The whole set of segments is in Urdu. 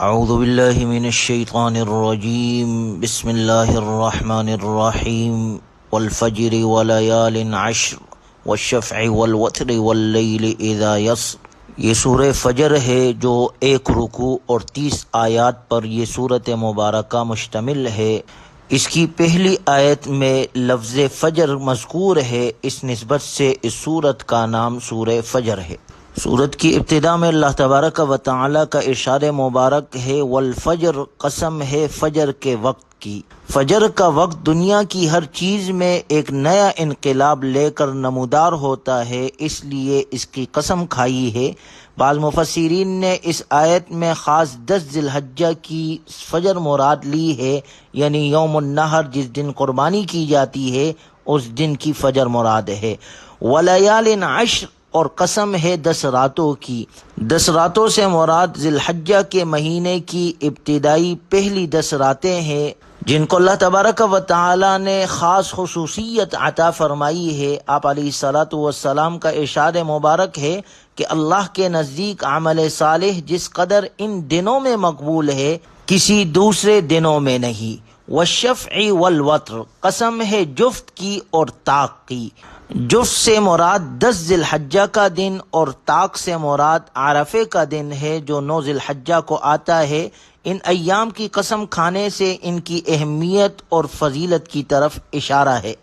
اعوذ باللہ من الشیطان الرجیم بسم اللہ الرحمن الرحیم والفجر ولیال عشر والشفع والوتر واللیل اذا یسر۔ یہ سورہ فجر ہے جو 1 رکوع اور 30 آیات پر یہ سورت مبارکہ مشتمل ہے۔ اس کی پہلی آیت میں لفظ فجر مذکور ہے، اس نسبت سے اس سورت کا نام سورہ فجر ہے۔ سورت کی ابتدا میں اللہ تبارک و تعالی کا ارشاد مبارک ہے والفجر، قسم ہے فجر کے وقت کی۔ فجر کا وقت دنیا کی ہر چیز میں ایک نیا انقلاب لے کر نمودار ہوتا ہے، اس لیے اس کی قسم کھائی ہے۔ بعض مفسرین نے اس آیت میں خاص 10 ذی الحجہ کی فجر مراد لی ہے، یعنی یوم النحر، جس دن قربانی کی جاتی ہے اس دن کی فجر مراد ہے۔ ولیال عشر، اور قسم ہے 10 راتوں کی۔ 10 راتوں سے مراد ذی الحجہ کے مہینے کی ابتدائی پہلی 10 راتیں ہیں، جن کو اللہ تبارک و تعالی نے خاص خصوصیت عطا فرمائی ہے۔ آپ علیہ الصلاۃ والسلام کا ارشاد مبارک ہے کہ اللہ کے نزدیک عمل صالح جس قدر ان دنوں میں مقبول ہے کسی دوسرے دنوں میں نہیں۔ والشفع والوتر، قسم ہے جفت کی اور طاق کی۔ جفت سے مراد 10 ذی الحجہ کا دن اور طاق سے مراد عرفے کا دن ہے جو 9 ذی الحجہ کو آتا ہے۔ ان ایام کی قسم کھانے سے ان کی اہمیت اور فضیلت کی طرف اشارہ ہے۔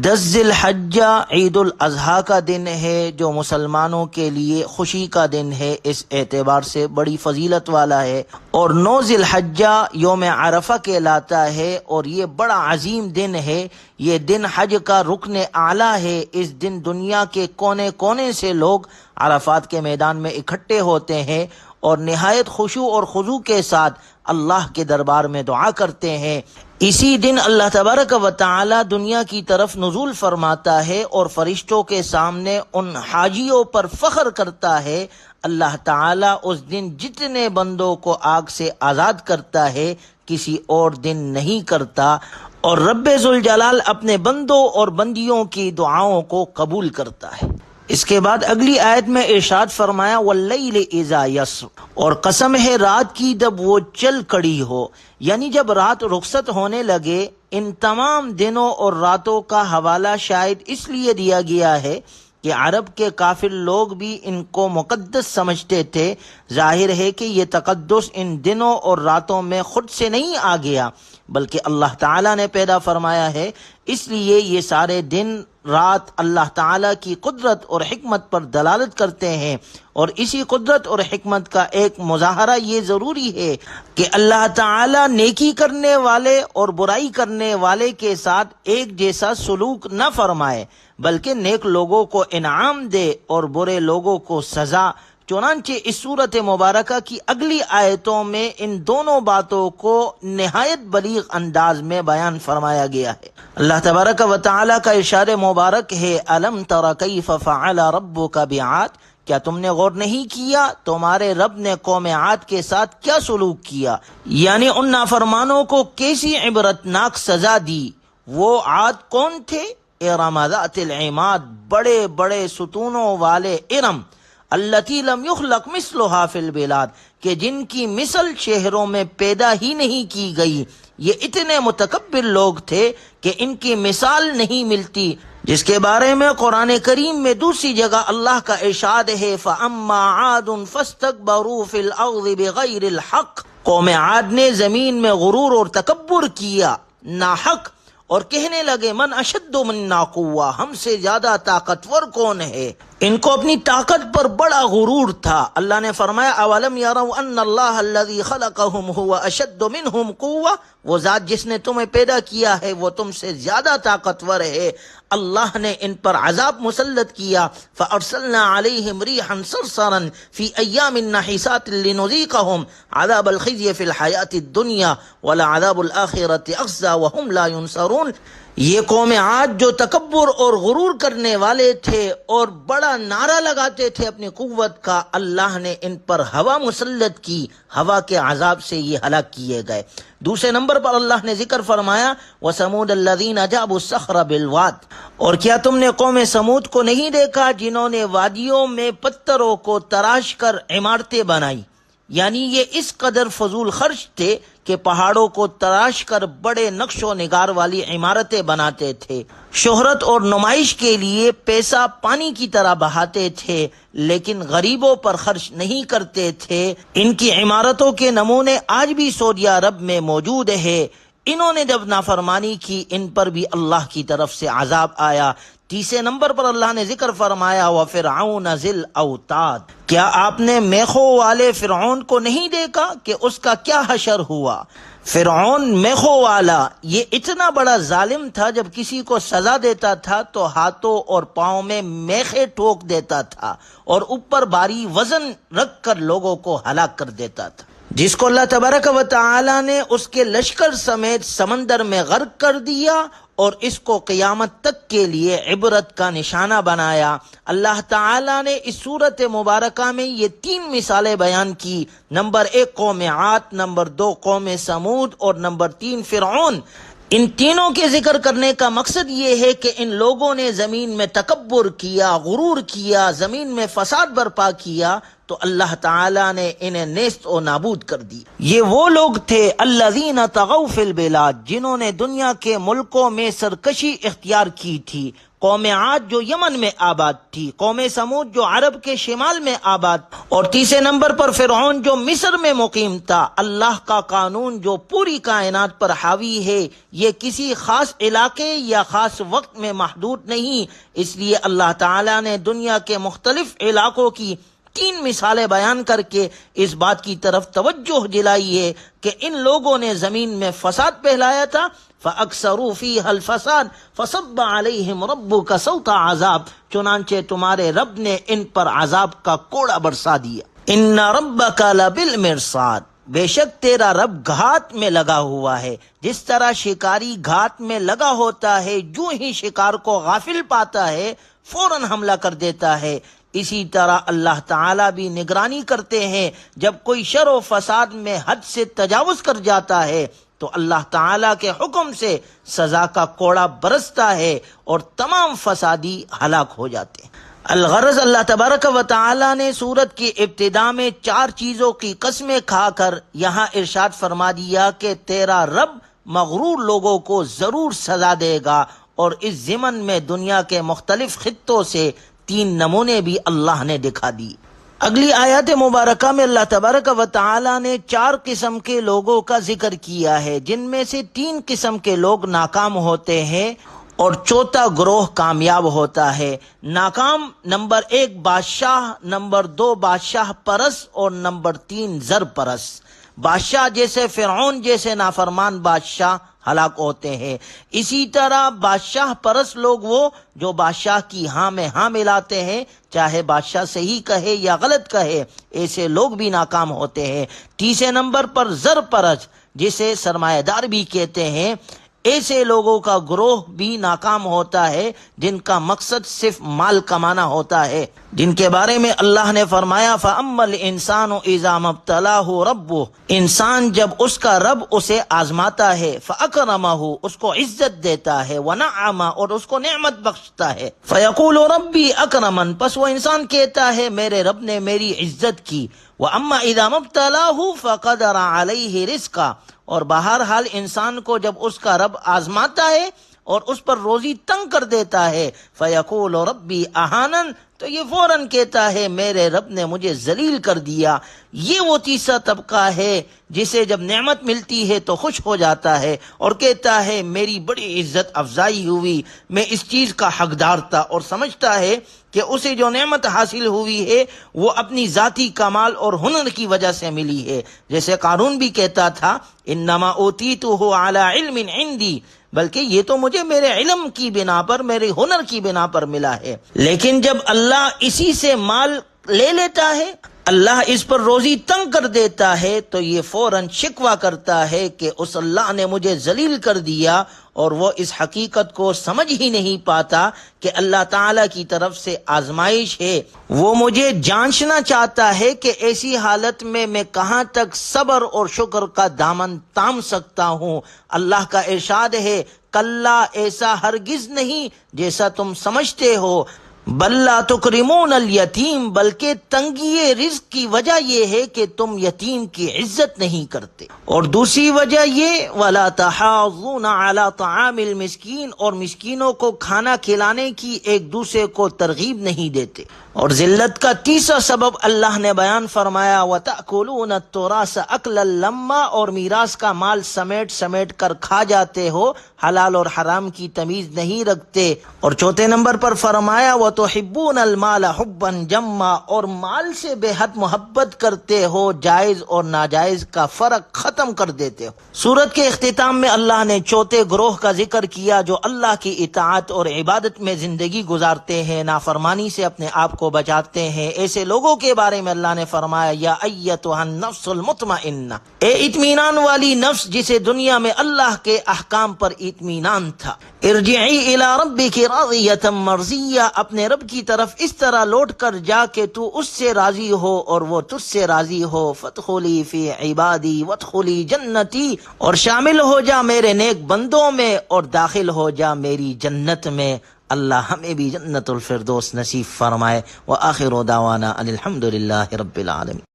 10 ذی الحجہ عید الاضحیٰ کا دن ہے جو مسلمانوں کے لیے خوشی کا دن ہے، اس اعتبار سے بڑی فضیلت والا ہے۔ اور 9 ذی الحجہ یوم عرفہ کہلاتا ہے اور یہ بڑا عظیم دن ہے۔ یہ دن حج کا رکن اعلیٰ ہے۔ اس دن دنیا کے کونے کونے سے لوگ عرفات کے میدان میں اکٹھے ہوتے ہیں اور نہایت خشوع اور خضوع کے ساتھ اللہ کے دربار میں دعا کرتے ہیں۔ اسی دن اللہ تبارک و تعالی دنیا کی طرف نزول فرماتا ہے اور فرشتوں کے سامنے ان حاجیوں پر فخر کرتا ہے۔ اللہ تعالی اس دن جتنے بندوں کو آگ سے آزاد کرتا ہے کسی اور دن نہیں کرتا، اور رب ذوالجلال اپنے بندوں اور بندیوں کی دعاؤں کو قبول کرتا ہے۔ اس کے بعد اگلی آیت میں ارشاد فرمایا واللیل اذا یسر، اور قسم ہے رات کی جب وہ چل کڑی ہو، یعنی جب رات رخصت ہونے لگے۔ ان تمام دنوں اور راتوں کا حوالہ شاید اس لیے دیا گیا ہے کہ عرب کے کافر لوگ بھی ان کو مقدس سمجھتے تھے۔ ظاہر ہے کہ یہ تقدس ان دنوں اور راتوں میں خود سے نہیں آ گیا، بلکہ اللہ تعالیٰ نے پیدا فرمایا ہے۔ اس لیے یہ سارے دن رات اللہ تعالیٰ کی قدرت اور حکمت پر دلالت کرتے ہیں، اور اسی قدرت اور حکمت کا ایک مظاہرہ یہ ضروری ہے کہ اللہ تعالیٰ نیکی کرنے والے اور برائی کرنے والے کے ساتھ ایک جیسا سلوک نہ فرمائے، بلکہ نیک لوگوں کو انعام دے اور برے لوگوں کو سزا۔ چنانچہ اس صورت مبارکہ کی اگلی آیتوں میں ان دونوں باتوں کو نہایت بلیغ انداز میں بیان فرمایا گیا ہے۔ اللہ تبارک و تعالی کا ارشاد مبارک ہے الم تر کیف فعل ربک بعاد، کیا تم نے غور نہیں کیا تمہارے رب نے قوم عاد کے ساتھ کیا سلوک کیا، یعنی ان نافرمانوں کو کیسی عبرتناک سزا دی۔ وہ عاد کون تھے؟ ارم ذات العماد، بڑے بڑے ستونوں والے ارم، التی لم یخلق مثلها فی البلاد، کہ جن کی مثل شہروں میں پیدا ہی نہیں کی گئی۔ یہ اتنے متکبر لوگ تھے کہ ان کی مثال نہیں ملتی، جس کے بارے میں قرآن کریم میں دوسری جگہ اللہ کا ارشاد ہے فَأَمَّا عَادٌ فَاسْتَكْبَرُوا فِي الْأَرْضِ بِغَيْرِ الْحَقِّ، قوم عاد نے زمین میں غرور اور تکبر کیا ناحق، اور کہنے لگے من اشد منا قوہ، ہم سے زیادہ طاقتور کون ہے۔ ان کو اپنی طاقت پر بڑا غرور تھا۔ اللہ نے فرمایا اولم یروا ان اللہ الذی خلقهم هو اشد منهم قوہ، وہ ذات جس نے تمہیں پیدا کیا ہے وہ تم سے زیادہ طاقتور ہے۔ اللہ نے ان پر عذاب مسلط کیا فارسلنا علیہم ریحا صرصرا فی ایام نحسات لنذیقہم عذاب الخزی فی الحیاۃ الدنیا ولعذاب الآخرۃ اخزی وہم لا ینصرون۔ یہ قوم عاد جو تکبر اور غرور کرنے والے تھے اور بڑا نعرہ لگاتے تھے اپنی قوت کا، اللہ نے ان پر ہوا مسلط کی، ہوا کے عذاب سے یہ ہلاک کیے گئے۔ دوسرے نمبر پر اللہ نے ذکر فرمایا وَثَمُودَ الَّذِينَ جَابُوا الصَّخْرَ بِالْوَادِ، اور کیا تم نے قوم سمود کو نہیں دیکھا جنہوں نے وادیوں میں پتھروں کو تراش کر عمارتیں بنائی، یعنی یہ اس قدر فضول خرچ تھے کہ پہاڑوں کو تراش کر بڑے نقش و نگار والی عمارتیں بناتے تھے، شہرت اور نمائش کے لیے پیسہ پانی کی طرح بہاتے تھے، لیکن غریبوں پر خرچ نہیں کرتے تھے۔ ان کی عمارتوں کے نمونے آج بھی سعودی عرب میں موجود ہے۔ انہوں نے جب نافرمانی کی، ان پر بھی اللہ کی طرف سے عذاب آیا۔ تیسرے نمبر پر اللہ نے ذکر فرمایا وَفِرْعَوْنَ ذِی الْأَوْتَادِ، کیا آپ نے میخوں والے فرعون کو نہیں دیکھا کہ اس کا کیا حشر ہوا؟ فرعون میخوں والا یہ اتنا بڑا ظالم تھا، جب کسی کو سزا دیتا تھا تو ہاتھوں اور پاؤں میں میخیں ٹھوک دیتا تھا اور اوپر بھاری وزن رکھ کر لوگوں کو ہلاک کر دیتا تھا، جس کو اللہ تبارک و تعالی نے اس کے لشکر سمیت سمندر میں غرق کر دیا اور اس کو قیامت تک کے لیے عبرت کا نشانہ بنایا۔ اللہ تعالی نے اس سورت مبارکہ میں یہ 3 مثالیں بیان کی، نمبر 1 قوم عاد، نمبر 2 قوم سمود اور نمبر 3 فرعون۔ ان تینوں کے ذکر کرنے کا مقصد یہ ہے کہ ان لوگوں نے زمین میں تکبر کیا، غرور کیا، زمین میں فساد برپا کیا، تو اللہ تعالیٰ نے انہیں نیست و نابود کر دی۔ یہ وہ لوگ تھے الذین طغوا فی البلاد، جنہوں نے دنیا کے ملکوں میں سرکشی اختیار کی تھی۔ قوم عاد جو یمن میں آباد تھی، قوم سمود جو عرب کے شمال میں آباد، اور تیسرے نمبر پر فرعون جو مصر میں مقیم تھا۔ اللہ کا قانون جو پوری کائنات پر حاوی ہے، یہ کسی خاص علاقے یا خاص وقت میں محدود نہیں، اس لیے اللہ تعالیٰ نے دنیا کے مختلف علاقوں کی 3 مثالیں بیان کر کے اس بات کی طرف توجہ دلائی ہے کہ ان لوگوں نے زمین میں فساد پھیلایا تھا۔ فَأَكْثَرُوا فِيهَا الْفَسَادَ فَصَبَّ عَلَيْهِمْ رَبُّكَ سَوْطَ عَذَابٍ، چنانچہ تمہارے رب نے ان پر عذاب کا کوڑا برسا دیا۔ إِنَّ رَبَّكَ لَبِالْمِرْصَادِ، بے شک تیرا رب گھات میں لگا ہوا ہے۔ جس طرح شکاری گھات میں لگا ہوتا ہے، جو ہی شکار کو غافل پاتا ہے فوراً حملہ کر دیتا ہے، اسی طرح اللہ تعالیٰ بھی نگرانی کرتے ہیں۔ جب کوئی شر و فساد میں حد سے تجاوز کر جاتا ہے تو اللہ تعالیٰ کے حکم سے سزا کا کوڑا برستا ہے اور تمام فسادی ہلاک ہو جاتے ہیں۔ الغرض اللہ تبارک و تعالیٰ نے سورت کی ابتدا میں 4 چیزوں کی قسمیں کھا کر یہاں ارشاد فرما دیا کہ تیرا رب مغرور لوگوں کو ضرور سزا دے گا، اور اس ضمن میں دنیا کے مختلف خطوں سے 3 نمونے بھی اللہ نے دکھا دی۔ اگلی آیات مبارکہ میں اللہ تبارک و تعالی نے 4 قسم کے لوگوں کا ذکر کیا ہے، جن میں سے 3 قسم کے لوگ ناکام ہوتے ہیں اور 4تھا گروہ کامیاب ہوتا ہے۔ ناکام نمبر 1 بادشاہ، نمبر 2 بادشاہ پرست اور نمبر 3 زر پرست۔ بادشاہ جیسے فرعون جیسے نافرمان بادشاہ ہلاک ہوتے ہیں، اسی طرح بادشاہ پرست لوگ وہ جو بادشاہ کی ہاں میں ہاں ملاتے ہیں، چاہے بادشاہ صحیح کہے یا غلط کہے، ایسے لوگ بھی ناکام ہوتے ہیں۔ تیسرے نمبر پر زر پرست، جسے سرمایہ دار بھی کہتے ہیں، ایسے لوگوں کا گروہ بھی ناکام ہوتا ہے جن کا مقصد صرف مال کمانا ہوتا ہے، جن کے بارے میں اللہ نے فرمایا فَأَمَّا الْإِنسَانُ إِذَا مَا ابْتَلَاهُ رَبُّهُ، انسان جب اس کا رب اسے آزماتا ہے، فَأَكْرَمَهُ، اس کو عزت دیتا ہے، وَنَعَّمَ، اور اس کو نعمت بخشتا ہے، فَيَقُولُ رَبِّي أَكْرَمَنِ، پس وہ انسان کہتا ہے میرے رب نے میری عزت کی، وَأَمَّا إِذَا مَا ابْتَلَاهُ فَقَدَرَ عَلَيْهِ رِزْقَهُ، اور بہرحال انسان کو جب اس کا رب آزماتا ہے اور اس پر روزی تنگ کر دیتا ہے، فَيَقُولُ رَبِّي أَهَانَنِ، تو یہ فوراً کہتا ہے میرے رب نے مجھے ذلیل کر دیا۔ یہ وہ تیسرا طبقہ ہے جسے جب نعمت ملتی ہے تو خوش ہو جاتا ہے اور کہتا ہے میری بڑی عزت افزائی ہوئی، میں اس چیز کا حقدار تھا، اور سمجھتا ہے کہ اسے جو نعمت حاصل ہوئی ہے وہ اپنی ذاتی کمال اور ہنر کی وجہ سے ملی ہے۔ جیسے قارون بھی کہتا تھا انما اوتیتہ علی علم عندی، بلکہ یہ تو مجھے میرے علم کی بنا پر، میرے ہنر کی بنا پر ملا ہے۔ لیکن جب اللہ اسی سے مال لے لیتا ہے، اللہ اس پر روزی تنگ کر دیتا ہے، تو یہ فوراً شکوہ کرتا ہے کہ اس اللہ نے مجھے ذلیل کر دیا، اور وہ اس حقیقت کو سمجھ ہی نہیں پاتا کہ اللہ تعالیٰ کی طرف سے آزمائش ہے۔ وہ مجھے جانچنا چاہتا ہے کہ ایسی حالت میں میں کہاں تک صبر اور شکر کا دامن تام سکتا ہوں۔ اللہ کا ارشاد ہے کلا، ایسا ہرگز نہیں جیسا تم سمجھتے ہو، بل لا تکرمون الیتیم، بلکہ تنگی رزق کی وجہ یہ ہے کہ تم یتیم کی عزت نہیں کرتے، اور دوسری وجہ یہ ولا تحاضون علی طعام المسکین، اور مسکینوں کو کھانا کھلانے کی ایک دوسرے کو ترغیب نہیں دیتے۔ اور ذلت کا تیسرا سبب اللہ نے بیان فرمایا وَتَأْكُلُونَ التُّرَاثَ أَكْلًا لَمًّا، اور میراث کا مال سمیٹ سمیٹ کر کھا جاتے ہو، حلال اور حرام کی تمیز نہیں رکھتے۔ اور چوتھے نمبر پر فرمایا وَتُحِبُّونَ الْمَالَ حُبًّا جَمًّا، اور مال سے بے حد محبت کرتے ہو، جائز اور ناجائز کا فرق ختم کر دیتے ہو۔ سورت کے اختتام میں اللہ نے چوتھے گروہ کا ذکر کیا جو اللہ کی اطاعت اور عبادت میں زندگی گزارتے ہیں، نافرمانی سے اپنے آپ کو بچاتے ہیں۔ ایسے لوگوں کے بارے میں اللہ نے فرمایا یا ایتھا النفس المطمئنہ، اے اطمینان والی نفس جسے دنیا میں اللہ کے احکام پر اطمینان تھا، ارجعی الی ربک راضیۃ مرضیہ، اپنے رب کی طرف اس طرح لوٹ کر جا کہ تو اس سے راضی ہو اور وہ تجھ سے راضی ہو، فادخلی فی عبادی وادخلی جنتی، اور شامل ہو جا میرے نیک بندوں میں اور داخل ہو جا میری جنت میں۔ اللہ ہمیں بھی جنت الفردوس نصیب فرمائے۔ وآخر دعوانا ان الحمد للہ رب العالمین۔